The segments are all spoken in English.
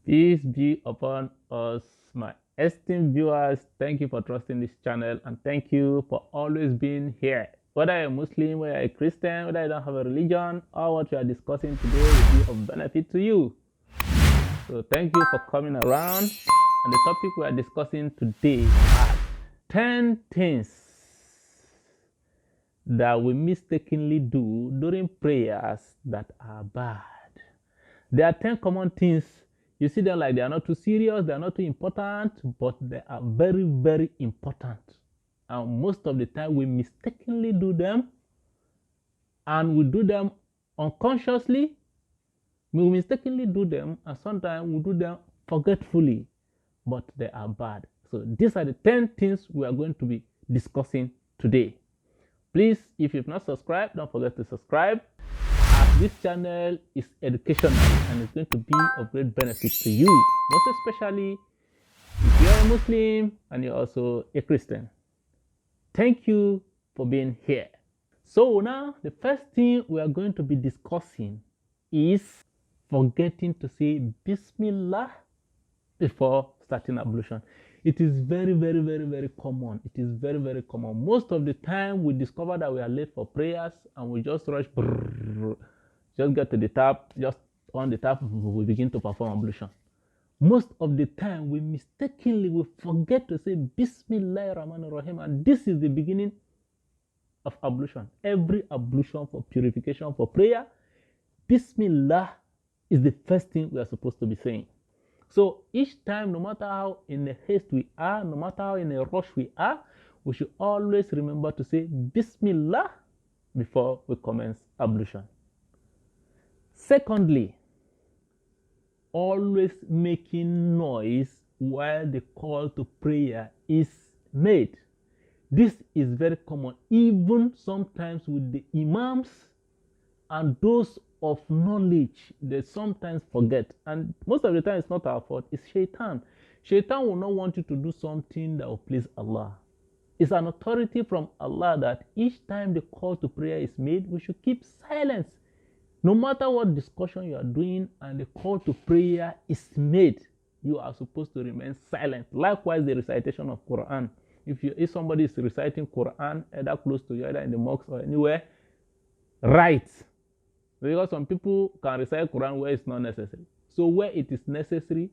Peace be upon us, my esteemed viewers. Thank you for trusting this channel and thank you for always being here. Whether you're a Muslim, whether you're a Christian, whether you don't have a religion, all what we are discussing today will be of benefit to you. So thank you for coming around. And the topic we are discussing today are 10 things that we mistakenly do during prayers that are bad. There are 10 common things. You see them like they are not too serious, they are not too important, but they are very, very important. And most of the time we mistakenly do them, and we do them unconsciously. We mistakenly do them, and sometimes we do them forgetfully, but they are bad. So these are the 10 things we are going to be discussing today. Please, if you've not subscribed, don't forget to subscribe. This channel is educational and it's going to be of great benefit to you, most especially if you're a Muslim and you're also a Christian. Thank you for being here. So now the first thing we are going to be discussing is forgetting to say Bismillah before starting ablution. It is very, very, very, very common. It is very, very common. Most of the time we discover that we are late for prayers and we just rush, just get to the tap, just on the tap, we begin to perform ablution. Most of the time we mistakenly forget to say Bismillah Rahman Rahim, and this is the beginning of ablution. Every ablution for purification for prayer, Bismillah is the first thing we are supposed to be saying. So each time, no matter how in a haste we are, no matter how in a rush we are, we should always remember to say Bismillah before we commence ablution. Secondly, always making noise while the call to prayer is made. This is very common, even sometimes with the imams and those of knowledge. They sometimes forget, and most of the time it's not our fault, it's shaitan. Shaitan will not want you to do something that will please Allah. It's an authority from Allah that each time the call to prayer is made, we should keep silence. No matter what discussion you are doing and the call to prayer is made, you are supposed to remain silent. Likewise, the recitation of Quran. If somebody is reciting Quran, either close to you, either in the mosque or anywhere, write. Because some people can recite Quran where it's not necessary. So where it is necessary,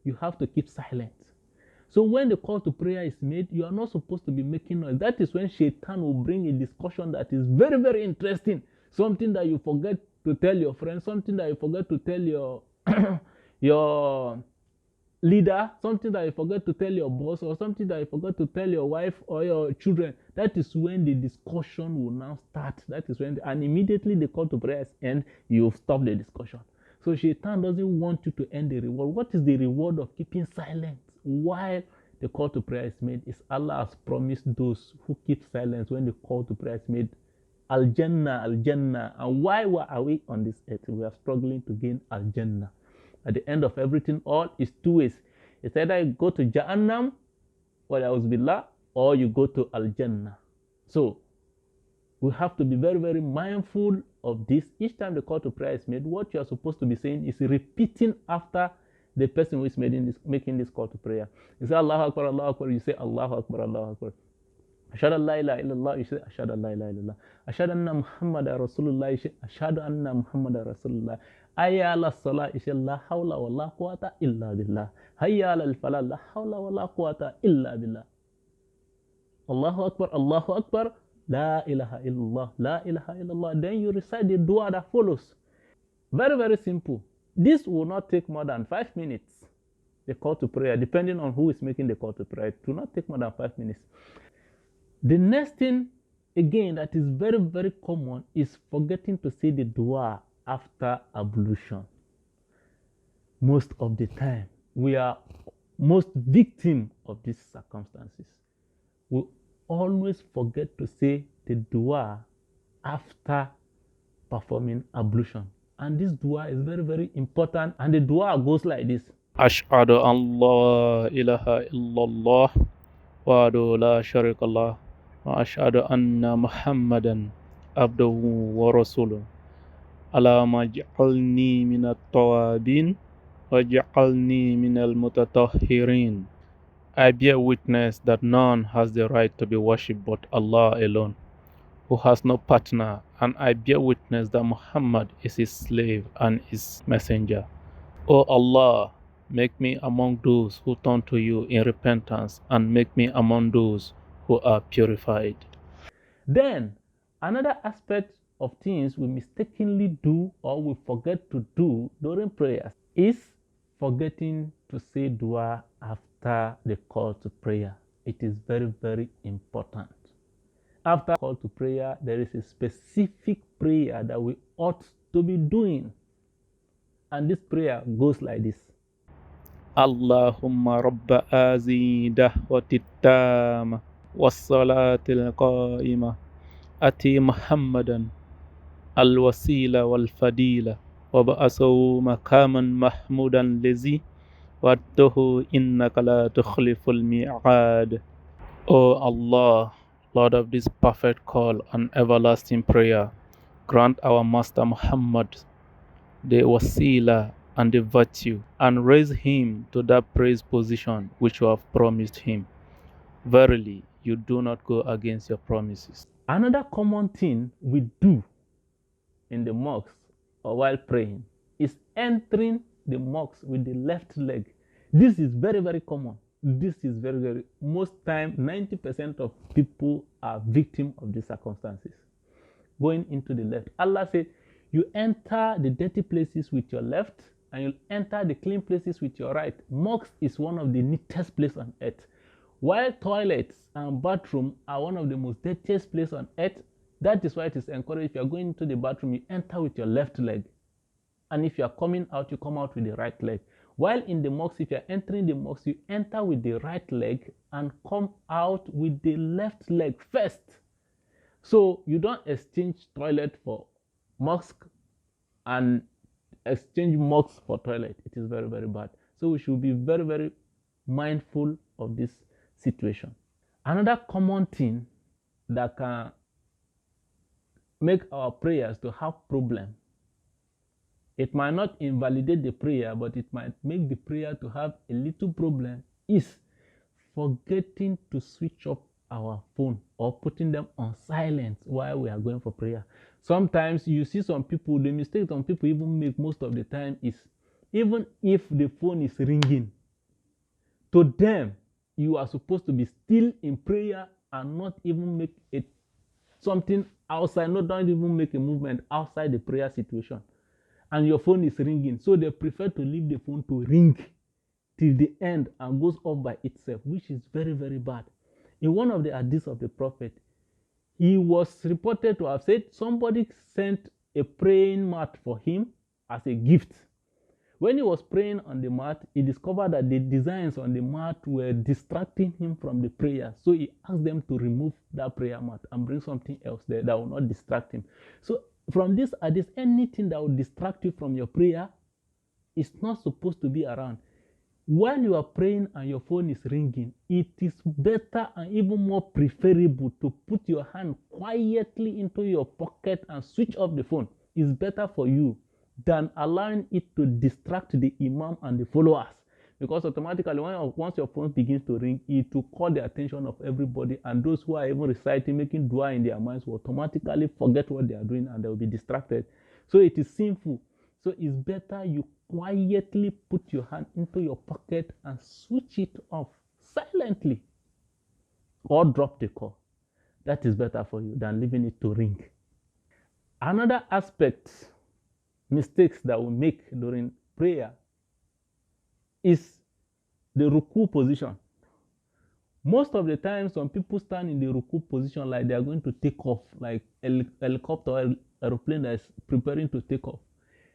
you have to keep silent. So when the call to prayer is made, you are not supposed to be making noise. That is when Shaitan will bring a discussion that is very, very interesting. Something that you forget to tell your friends, something that you forget to tell your your leader, something that you forget to tell your boss, or something that you forget to tell your wife or your children. That is when the discussion will now start. That is when, and immediately the call to prayer ends, you stop the discussion. So Shaitan doesn't want you to end the reward. What is the reward of keeping silent while the call to prayer is made? Is Allah has promised those who keep silence when the call to prayer is made Al-Jannah, Al-Jannah. And why are we on this earth? We are struggling to gain Al-Jannah. At the end of everything, all is two ways. It's either you go to Jahannam, or you go to Al-Jannah. So we have to be very, very mindful of this. Each time the call to prayer is made, what you are supposed to be saying is repeating after the person who is making this call to prayer. You say Allahu Akbar, Allahu Akbar, you say Allahu Akbar, Allahu Akbar. Ashhadu an la ilaha illallah, you say Ashhadu an la ilaha illallah. Ashhadu anna Muhammadan Rasulullah, you say Ashhadu anna Muhammadan Rasulullah. Hayya ala salat, you say la hawla wa la quwwata illa billah. Hayya ala al-falah, la hawla wa la quwwata illa billah. Allahu Akbar, Allahu Akbar, la ilaha illallah, la ilaha illallah. Then you recite the dua that follows. Very, very simple. This will not take more than 5 minutes. The call to prayer, depending on who is making the call to prayer, it will not take more than 5 minutes. The next thing, again, that is very, very common is forgetting to say the dua after ablution. Most of the time, we are most victim of these circumstances. We always forget to say the dua after performing ablution. And this dua is very, very important. And the dua goes like this. Ashhadu an la ilaha illallah wa la sharika lah wa ashhadu anna Muhammadan abduhu wa rasuluh. Allahumma ij'alni minat tawabin واجعلني من المتطهرين. I bear witness that none has the right to be worshipped but Allah alone, who has no partner, and I bear witness that Muhammad is his slave and his messenger. O Allah, make me among those who turn to you in repentance, and make me among those who are purified. Then, another aspect of things we mistakenly do or we forget to do during prayers is forgetting to say dua after the call to prayer. It is very, very important. After call to prayer, there is a specific prayer that we ought to be doing. And this prayer goes like this. Allahumma rabba azi dahwati tama wassalati alqaima ati Muhammadan alwasila walfadila وبعثه مقاما محمودا لذي وعدته إنك لا تخلف الميعاد. O Allah, Lord of this perfect call and everlasting prayer, grant our Master Muhammad the wasila and the virtue, and raise him to that praise position which you have promised him. Verily, you do not go against your promises. Another common thing we do in the mosque or while praying is entering the mosque with the left leg. This is very, very common. This is very, very, most time 90% of people are victim of these circumstances. Going into the left. Allah said, you enter the dirty places with your left and you'll enter the clean places with your right. Mosque is one of the neatest places on earth. While toilets and bathroom are one of the most dirtiest places on earth, that is why it is encouraged if you are going into the bathroom, you enter with your left leg. And if you are coming out, you come out with the right leg. While in the mosque, if you are entering the mosque, you enter with the right leg and come out with the left leg first. So you don't exchange toilet for mosque and exchange mosque for toilet. It is very, very bad. So we should be very, very mindful of this situation. Another common thing that can make our prayers to have problem, it might not invalidate the prayer, but it might make the prayer to have a little problem, is forgetting to switch off our phone or putting them on silent while we are going for prayer. Sometimes you see some people, the mistake some people even make most of the time is, even if the phone is ringing, to them you are supposed to be still in prayer and not even make it something outside, don't even make a movement outside the prayer situation. And your phone is ringing, so they prefer to leave the phone to ring till the end and goes off by itself, which is very, very bad. In one of the hadiths of the Prophet, he was reported to have said somebody sent a praying mat for him as a gift. When he was praying on the mat, he discovered that the designs on the mat were distracting him from the prayer. So he asked them to remove that prayer mat and bring something else there that will not distract him. So from this hadith, anything that will distract you from your prayer is not supposed to be around. While you are praying and your phone is ringing, it is better and even more preferable to put your hand quietly into your pocket and switch off the phone. It's better for you than allowing it to distract the imam and the followers. Because automatically, once your phone begins to ring, it will call the attention of everybody, and those who are even reciting, making dua in their minds, will automatically forget what they are doing and they will be distracted. So it is sinful. So it's better you quietly put your hand into your pocket and switch it off silently, or drop the call. That is better for you than leaving it to ring. Another aspect, mistakes that we make during prayer, is the ruku position. Most of the time, some people stand in the ruku position like they are going to take off, like a helicopter or aeroplane that is preparing to take off.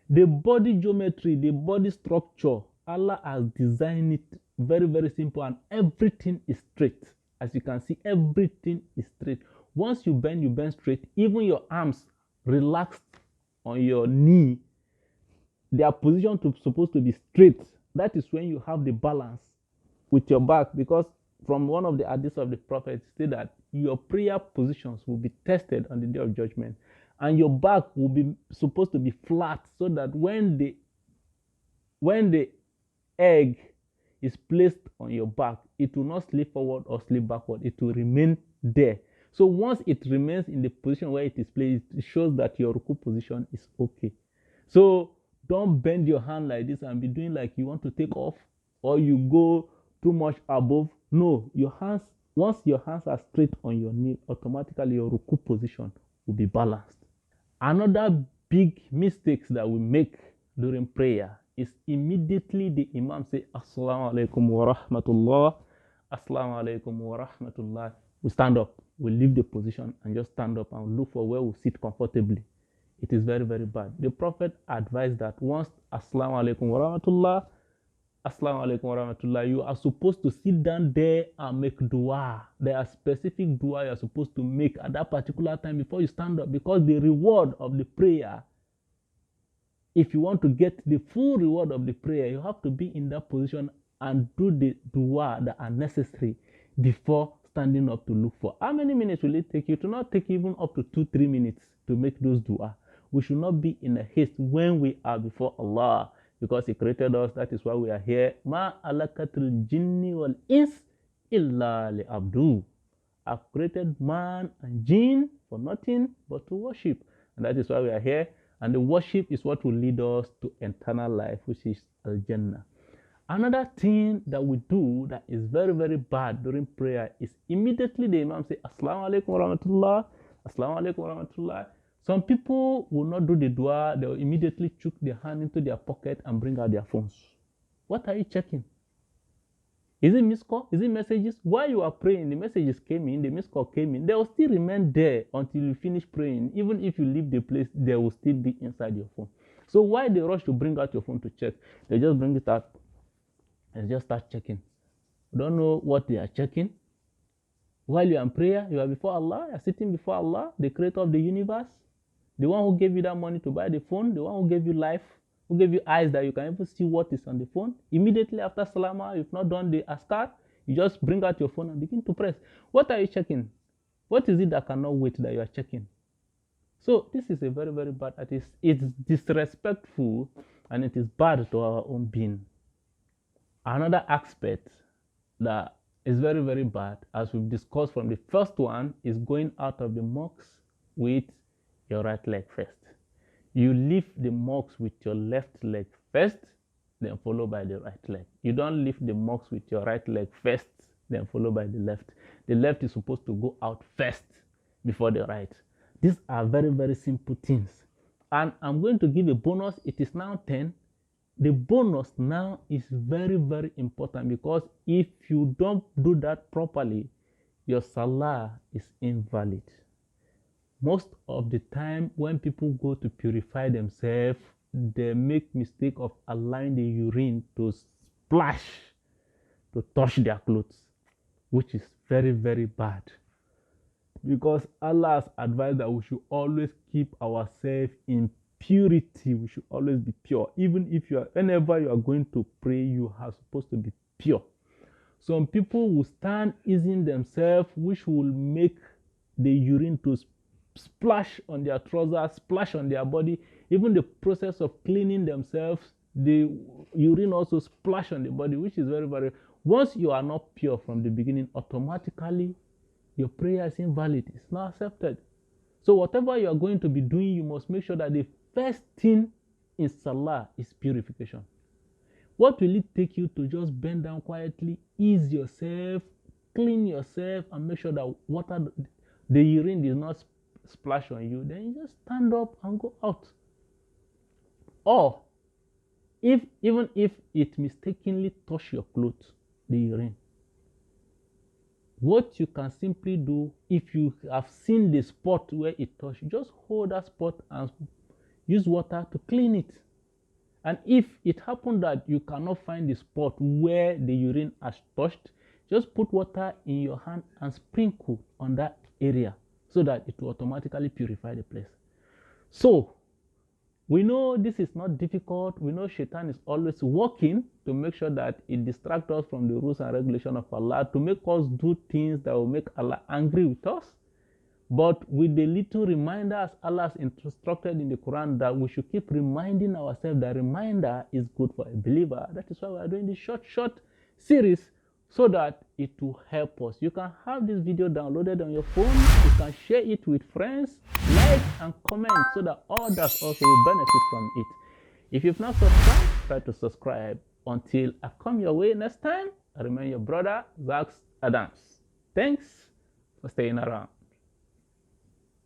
The body geometry, the body structure, Allah has designed it very, very simple, and everything is straight. As you can see, everything is straight. Once you bend straight. Even your arms relaxed on your knee, they are positioned to supposed to be straight. That is when you have the balance with your back, because from one of the hadiths of the Prophet said that your prayer positions will be tested on the day of judgment, and your back will be supposed to be flat, so that when the egg is placed on your back, it will not slip forward or slip backward. It will remain there. So once it remains in the position where it is placed, it shows that your ruku position is okay. So don't bend your hand like this and be doing like you want to take off or you go too much above. No, your hands, once your hands are straight on your knee, automatically your ruku position will be balanced. Another big mistakes that we make during prayer is immediately the imam say assalamu alaikum wa rahmatullah, assalamu alaikum wa rahmatullah, we stand up, we leave the position and just stand up and look for where we sit comfortably. It is very, very bad. The Prophet advised that once assalamu alaikum wa rahmatullah, assalamu alaikum wa rahmatullah, you are supposed to sit down there and make dua. There are specific dua you are supposed to make at that particular time before you stand up, because the reward of the prayer, if you want to get the full reward of the prayer, you have to be in that position and do the dua that are necessary before standing up to look for. How many minutes will it take you? To not take even up to 2-3 minutes to make those dua. We should not be in a haste when we are before Allah, because He created us. That is why we are here. Ma alakatul jinni wal ins illa li abdu. I've created man and jinn for nothing but to worship, and that is why we are here. And the worship is what will lead us to eternal life, which is Al-Jannah. Another thing that we do that is very, very bad during prayer is immediately the imam say assalamu alaikum wa rahmatullah, assalamu alaikum wa rahmatullah. Some people will not do the dua, they will immediately chuck their hand into their pocket and bring out their phones. What are you checking? Is it missed call? Is it messages? While you are praying, the messages came in, the missed call came in. They will still remain there until you finish praying. Even if you leave the place, they will still be inside your phone. So why they rush to bring out your phone to check? They just bring it out and just start checking. You don't know what they are checking. While you are in prayer, you are before Allah, you are sitting before Allah, the creator of the universe, the one who gave you that money to buy the phone, the one who gave you life, who gave you eyes that you can even see what is on the phone. Immediately after salama, you've not done the askar, you just bring out your phone and begin to press. What are you checking? What is it that cannot wait that you are checking? So this is a very, very bad. It's disrespectful and it is bad to our own being. Another aspect that is very, very bad, as we've discussed from the first one, is going out of the mosque with your right leg first. You leave the mosque with your left leg first, then followed by the right leg. You don't leave the mosque with your right leg first, then followed by the left. The left is supposed to go out first before the right. These are very, very simple things. And I'm going to give a bonus. It is now 10. The bonus now is very, very important, because if you don't do that properly, your salah is invalid. Most of the time when people go to purify themselves, they make mistake of allowing the urine to splash, to touch their clothes, which is very, very bad. Because Allah has advised that we should always keep ourselves in purity. We should always be pure. Even if whenever you are going to pray, you are supposed to be pure. Some people will stand easing themselves, which will make the urine to splash on their trousers, splash on their body. Even the process of cleaning themselves, the urine also splash on the body, which is very, very. Once you are not pure from the beginning, automatically your prayer is invalid. It's not accepted. So whatever you are going to be doing, you must make sure that the first thing in salah is purification. What will it take you to just bend down quietly, ease yourself, clean yourself, and make sure that the urine does not splash on you? Then you just stand up and go out. Or even if it mistakenly touch your clothes, the urine, what you can simply do, if you have seen the spot where it touched, just hold that spot and use water to clean it. And if it happened that you cannot find the spot where the urine has touched, just put water in your hand and sprinkle on that area so that it will automatically purify the place. So we know this is not difficult. We know Shaitan is always working to make sure that it distracts us from the rules and regulations of Allah, to make us do things that will make Allah angry with us. but with the little reminders Allah has instructed in the Quran that we should keep reminding ourselves that reminder is good for a believer. That is why we are doing this short series, so that it will help us. You can have this video downloaded on your phone. You can share it with friends, like and comment, so that others also will benefit from it. If you've not subscribed, try to subscribe. Until I come your way next time, I remain your brother, Zax Adams. Thanks for staying around.